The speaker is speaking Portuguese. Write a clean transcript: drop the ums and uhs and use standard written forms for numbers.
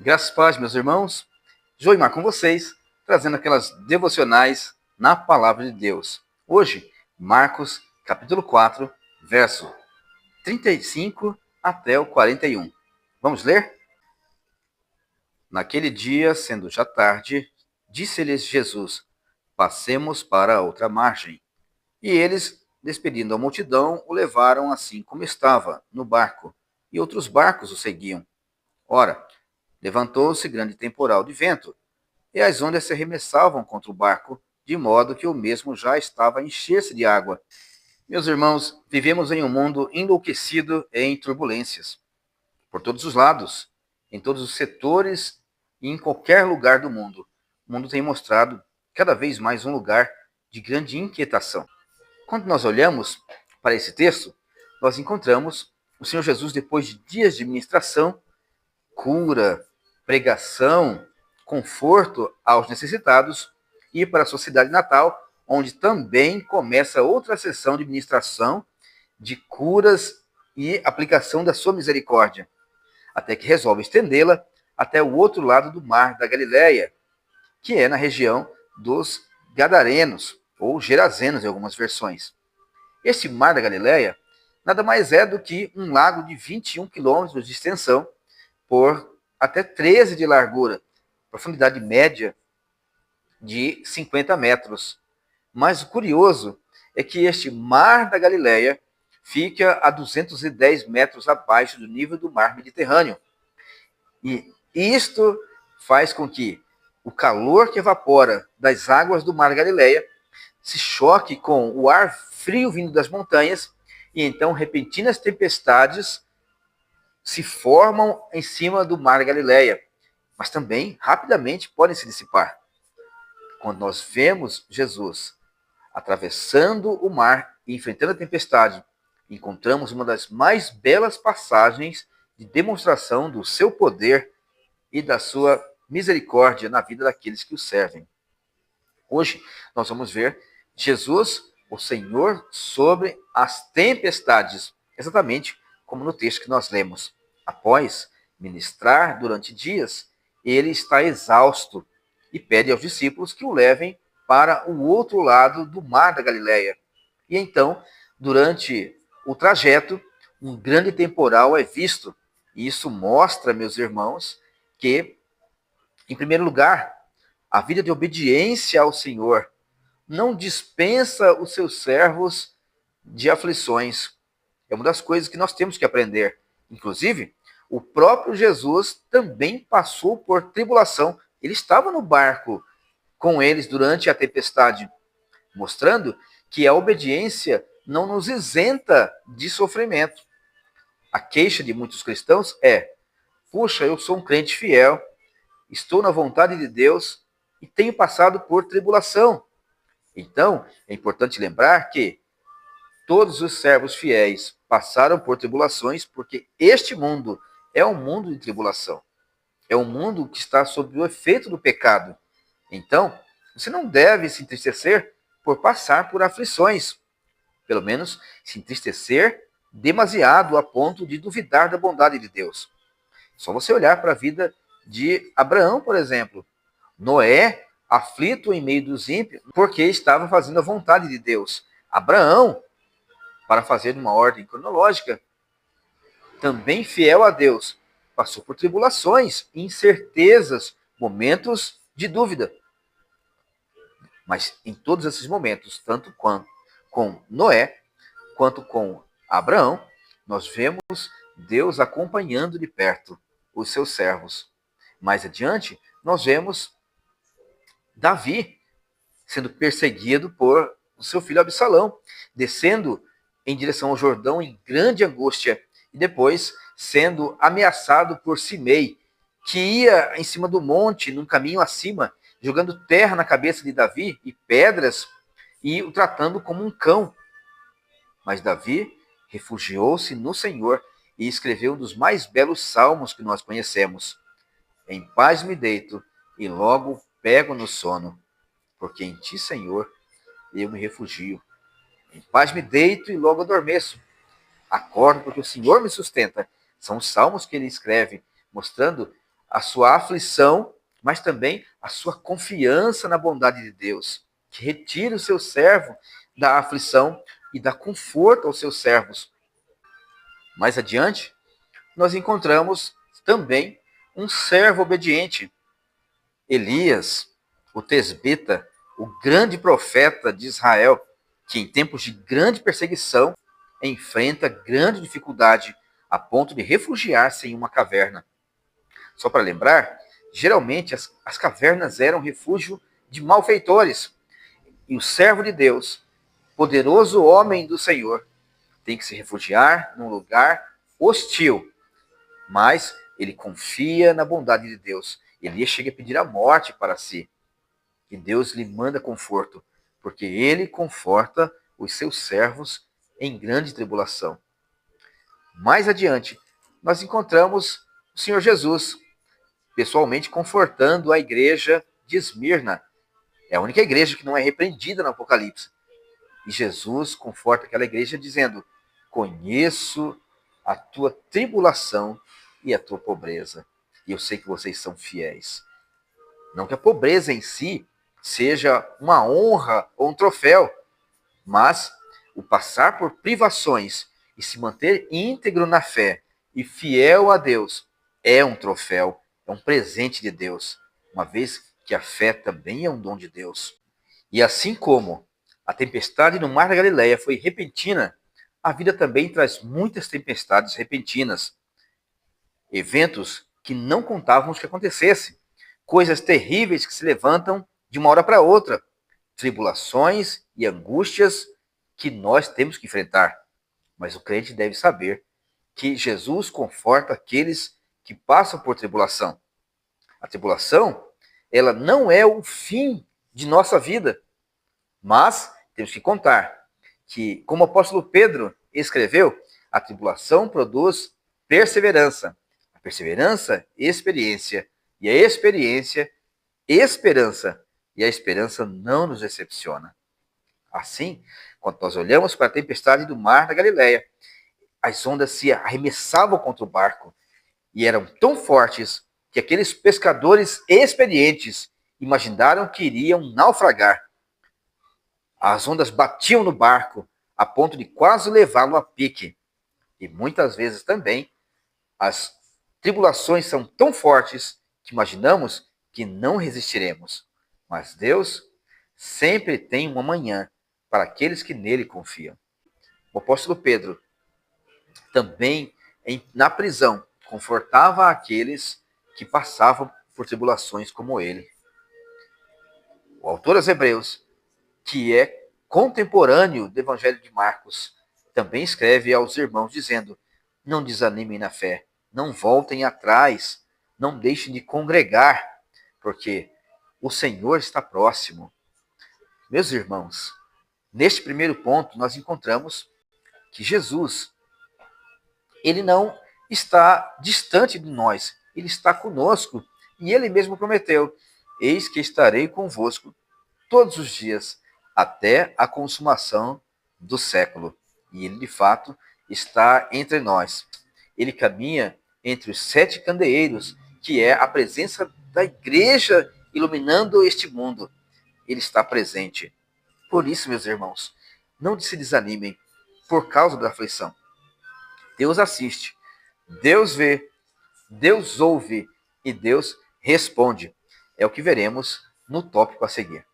Graças a Deus, meus irmãos. Joimar com vocês, trazendo aquelas devocionais na Palavra de Deus. Hoje, Marcos, capítulo 4, verso 35 até o 41. Vamos ler? Naquele dia, sendo já tarde, disse-lhes Jesus: Passemos para a outra margem. E eles, despedindo a multidão, o levaram assim como estava, no barco, e outros barcos o seguiam. Ora, levantou-se grande temporal de vento, e as ondas se arremessavam contra o barco, de modo que o mesmo já estava a encher-se de água. Meus irmãos, vivemos em um mundo enlouquecido em turbulências, por todos os lados, em todos os setores e em qualquer lugar do mundo. O mundo tem mostrado cada vez mais um lugar de grande inquietação. Quando nós olhamos para esse texto, nós encontramos o Senhor Jesus, depois de dias de ministração, cura, pregação, conforto aos necessitados, ir para a sua cidade natal, onde também começa outra sessão de ministração, de curas e aplicação da sua misericórdia, até que resolve estendê-la até o outro lado do mar da Galileia, que é na região dos Gadarenos, ou Gerazenos em algumas versões. Este mar da Galileia nada mais é do que um lago de 21 quilômetros de extensão, por até 13 de largura, profundidade média de 50 metros. Mas o curioso é que este mar da Galileia fica a 210 metros abaixo do nível do mar Mediterrâneo. E isto faz com que o calor que evapora das águas do mar da Galileia se choque com o ar frio vindo das montanhas, e então repentinas tempestades se formam em cima do mar Galileia, mas também rapidamente podem se dissipar. Quando nós vemos Jesus atravessando o mar e enfrentando a tempestade, encontramos uma das mais belas passagens de demonstração do seu poder e da sua misericórdia na vida daqueles que o servem. Hoje nós vamos ver Jesus, o Senhor, sobre as tempestades, exatamente como no texto que nós lemos. Após ministrar durante dias, ele está exausto e pede aos discípulos que o levem para o outro lado do mar da Galileia. E então, durante o trajeto, um grande temporal é visto. E isso mostra, meus irmãos, que, em primeiro lugar, a vida de obediência ao Senhor não dispensa os seus servos de aflições. É uma das coisas que nós temos que aprender. Inclusive, o próprio Jesus também passou por tribulação. Ele estava no barco com eles durante a tempestade, mostrando que a obediência não nos isenta de sofrimento. A queixa de muitos cristãos é: puxa, eu sou um crente fiel, estou na vontade de Deus e tenho passado por tribulação. Então, é importante lembrar que todos os servos fiéis passaram por tribulações, porque este mundo é um mundo de tribulação. É um mundo que está sob o efeito do pecado. Então, você não deve se entristecer por passar por aflições. Pelo menos se entristecer demasiado a ponto de duvidar da bondade de Deus. Só você olhar para a vida de Abraão, por exemplo. Noé, aflito em meio dos ímpios, porque estava fazendo a vontade de Deus. Abraão, para fazer uma ordem cronológica, também fiel a Deus, passou por tribulações, incertezas, momentos de dúvida. Mas em todos esses momentos, tanto com Noé, quanto com Abraão, nós vemos Deus acompanhando de perto os seus servos. Mais adiante, nós vemos Davi sendo perseguido por o seu filho Absalão, descendo em direção ao Jordão em grande angústia, e depois sendo ameaçado por Simei, que ia em cima do monte, num caminho acima, jogando terra na cabeça de Davi e pedras, e o tratando como um cão. Mas Davi refugiou-se no Senhor e escreveu um dos mais belos salmos que nós conhecemos. Em paz me deito e logo pego no sono, porque em ti, Senhor, eu me refugio. Em paz me deito e logo adormeço. Acordo porque o Senhor me sustenta. São os salmos que ele escreve, mostrando a sua aflição, mas também a sua confiança na bondade de Deus, que retira o seu servo da aflição e dá conforto aos seus servos. Mais adiante, nós encontramos também um servo obediente, Elias, o tesbita, o grande profeta de Israel, que em tempos de grande perseguição enfrenta grande dificuldade a ponto de refugiar-se em uma caverna. Só para lembrar, geralmente as cavernas eram refúgio de malfeitores. E o servo de Deus, poderoso homem do Senhor, tem que se refugiar num lugar hostil. Mas ele confia na bondade de Deus. Elias chega a pedir a morte para si. E Deus lhe manda conforto, porque ele conforta os seus servos em grande tribulação. Mais adiante, nós encontramos o Senhor Jesus, pessoalmente confortando a igreja de Esmirna. É a única igreja que não é repreendida no Apocalipse. E Jesus conforta aquela igreja dizendo: conheço a tua tribulação e a tua pobreza. E eu sei que vocês são fiéis. Não que a pobreza em si seja uma honra ou um troféu, mas o passar por privações e se manter íntegro na fé e fiel a Deus é um troféu, é um presente de Deus, uma vez que a fé também é um dom de Deus. E assim como a tempestade no Mar da Galileia foi repentina, a vida também traz muitas tempestades repentinas. Eventos que não contávamos que acontecesse. Coisas terríveis que se levantam de uma hora para outra. Tribulações e angústias que nós temos que enfrentar. Mas o crente deve saber que Jesus conforta aqueles que passam por tribulação. A tribulação, ela não é o fim de nossa vida, mas temos que contar que, como o apóstolo Pedro escreveu, a tribulação produz perseverança. A perseverança, experiência. E a experiência, esperança. E a esperança não nos decepciona. Assim, quando nós olhamos para a tempestade do mar da Galileia, as ondas se arremessavam contra o barco e eram tão fortes que aqueles pescadores experientes imaginaram que iriam naufragar. As ondas batiam no barco a ponto de quase levá-lo a pique. E muitas vezes também as tribulações são tão fortes que imaginamos que não resistiremos. Mas Deus sempre tem um amanhã para aqueles que nele confiam. O apóstolo Pedro também, na prisão, confortava aqueles que passavam por tribulações como ele. O autor aos Hebreus, que é contemporâneo do Evangelho de Marcos, também escreve aos irmãos dizendo: não desanimem na fé, não voltem atrás, não deixem de congregar, porque o Senhor está próximo. Meus irmãos, neste primeiro ponto nós encontramos que Jesus, ele não está distante de nós, ele está conosco, e ele mesmo prometeu: eis que estarei convosco todos os dias, até a consumação do século. E ele, de fato, está entre nós. Ele caminha entre os 7 candeeiros, que é a presença da igreja iluminando este mundo. Ele está presente. Por isso, meus irmãos, não se desanimem por causa da aflição. Deus assiste, Deus vê, Deus ouve e Deus responde. É o que veremos no tópico a seguir.